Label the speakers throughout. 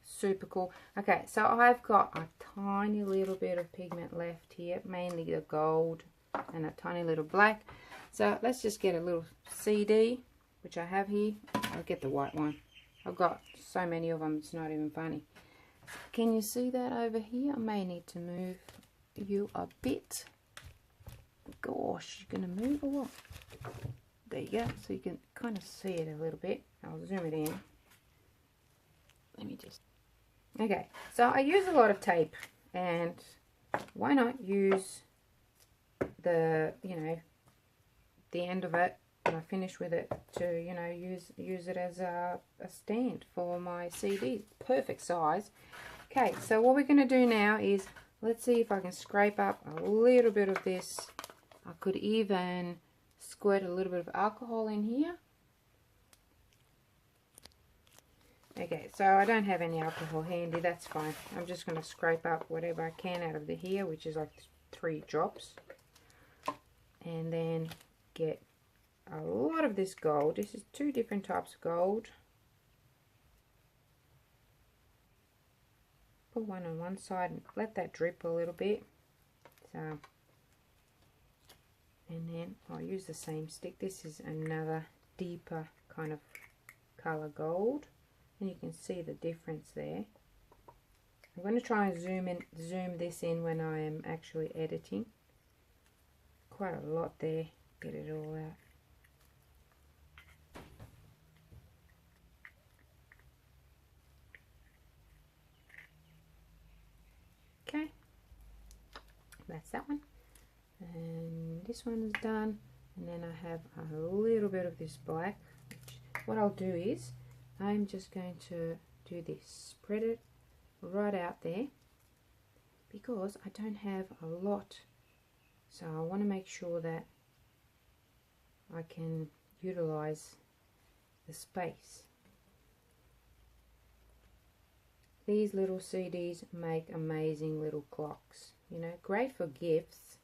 Speaker 1: super cool. Okay, so I've got a tiny little bit of pigment left here, mainly the gold and a tiny little black. So let's just get a little CD, which I have here. I'll get the white one. I've got so many of them, it's not even funny. Can you see that over here? I may need to move you a bit. Gosh, you're going to move or what? There you go, so you can kind of see it a little bit. I'll zoom it in. Let me just... Okay, so I use a lot of tape, and why not use the, you know, the end of it when I finish with it to, you know, use it as a stand for my CD. Perfect size. Okay, so what we're going to do now is, let's see if I can scrape up a little bit of this. I could even squirt a little bit of alcohol in here. Okay, so I don't have any alcohol handy, that's fine. I'm just going to scrape up whatever I can out of the here, which is like 3 drops. And then get a lot of this gold. This is 2 different types of gold. Put one on one side and let that drip a little bit. So, and then I'll use the same stick. This is another deeper kind of color gold, and you can see the difference there. I'm going to try and zoom this in when I am actually editing. Quite a lot there, get it all out. Okay, that's that one, and this one is done. And then I have a little bit of this black, which what I'll do is I'm just going to do this, spread it right out there, because I don't have a lot, so I want to make sure that I can utilize the space. These little CDs make amazing little clocks, you know, great for gifts.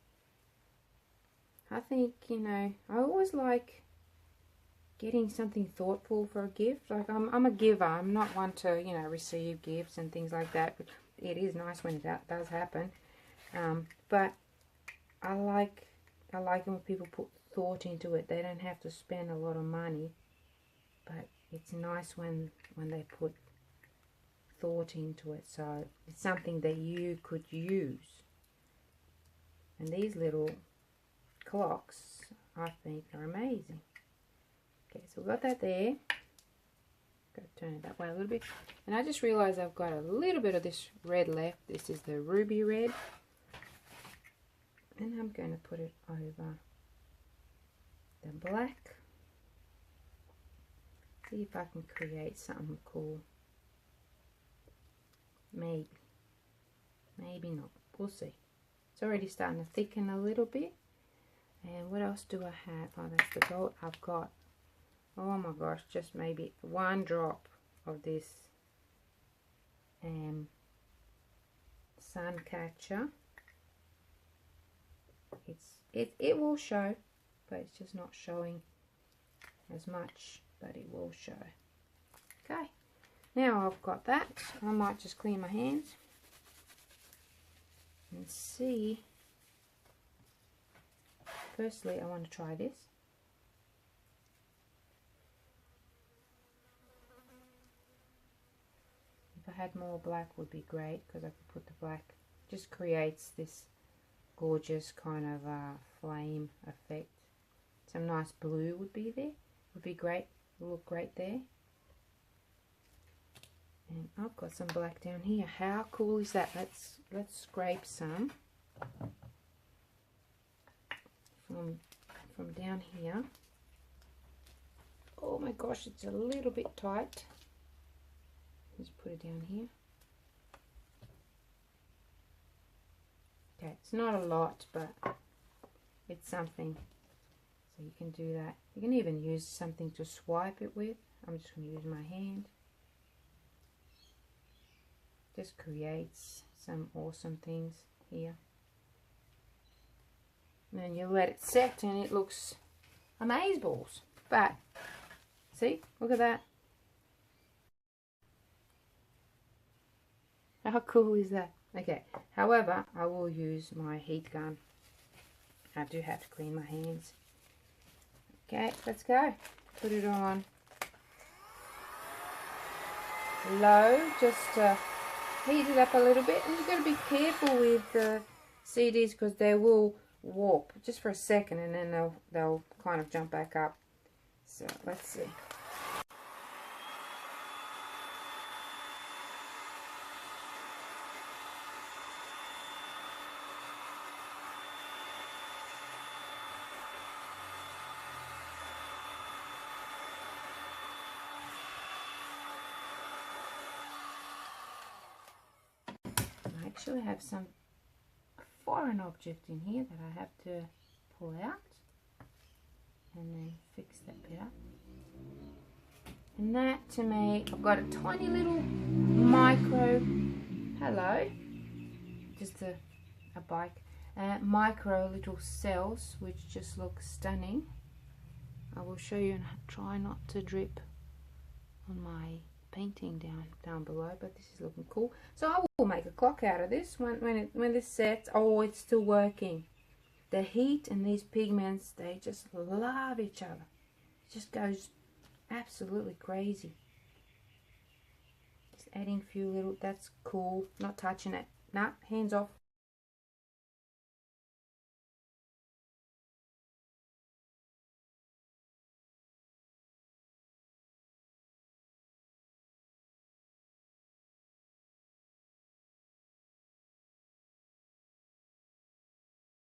Speaker 1: I think, you know, I always like getting something thoughtful for a gift. Like I'm a giver, I'm not one to, you know, receive gifts and things like that, but it is nice when that does happen. But I like when people put thought into it. They don't have to spend a lot of money, but it's nice when they put thought into it, so it's something that you could use. And these little clocks I think are amazing. Okay, so we've got that there. Got to turn it that way a little bit, and I just realized I've got a little bit of this red left. This is the ruby red, and I'm going to put it over the black. See if I can create something cool. Maybe not, we'll see. It's already starting to thicken a little bit. And what else do I have? Oh, that's the gold. I've got, oh my gosh, just maybe 1 drop of this sun catcher. It will show, but it's just not showing as much, but it will show. Okay, now I've got that, I might just clean my hands and see. Firstly, I want to try this. If I had more black would be great, because I could put the black, just creates this gorgeous kind of flame effect. Some nice blue would be there, would be great, will look great there. And I've got some black down here. How cool is that? Let's scrape some from down here. Oh my gosh, it's a little bit tight. Let's put it down here. Okay, it's not a lot, but it's something. So you can do that. You can even use something to swipe it with. I'm just going to use my hand. Just creates some awesome things here. And then you let it set and it looks amazeballs. But see, look at that. How cool is that? Okay, however, I will use my heat gun. I do have to clean my hands. Okay, let's go. Put it on low, just to heat it up a little bit. And you've got to be careful with the CDs because they will warp just for a second and then they'll kind of jump back up. So let's see. I actually have some foreign object in here that I have to pull out and then fix that bit up. And that to me, I've got a tiny little micro, hello, just a bike, micro little cells which just look stunning. I will show you and try not to drip on my painting down below, but this is looking cool. So I will make a clock out of this when this sets. Oh, it's still working. The heat and these pigments, they just love each other. It just goes absolutely crazy. Just adding a few little, that's cool. Not touching it. Nah, hands off.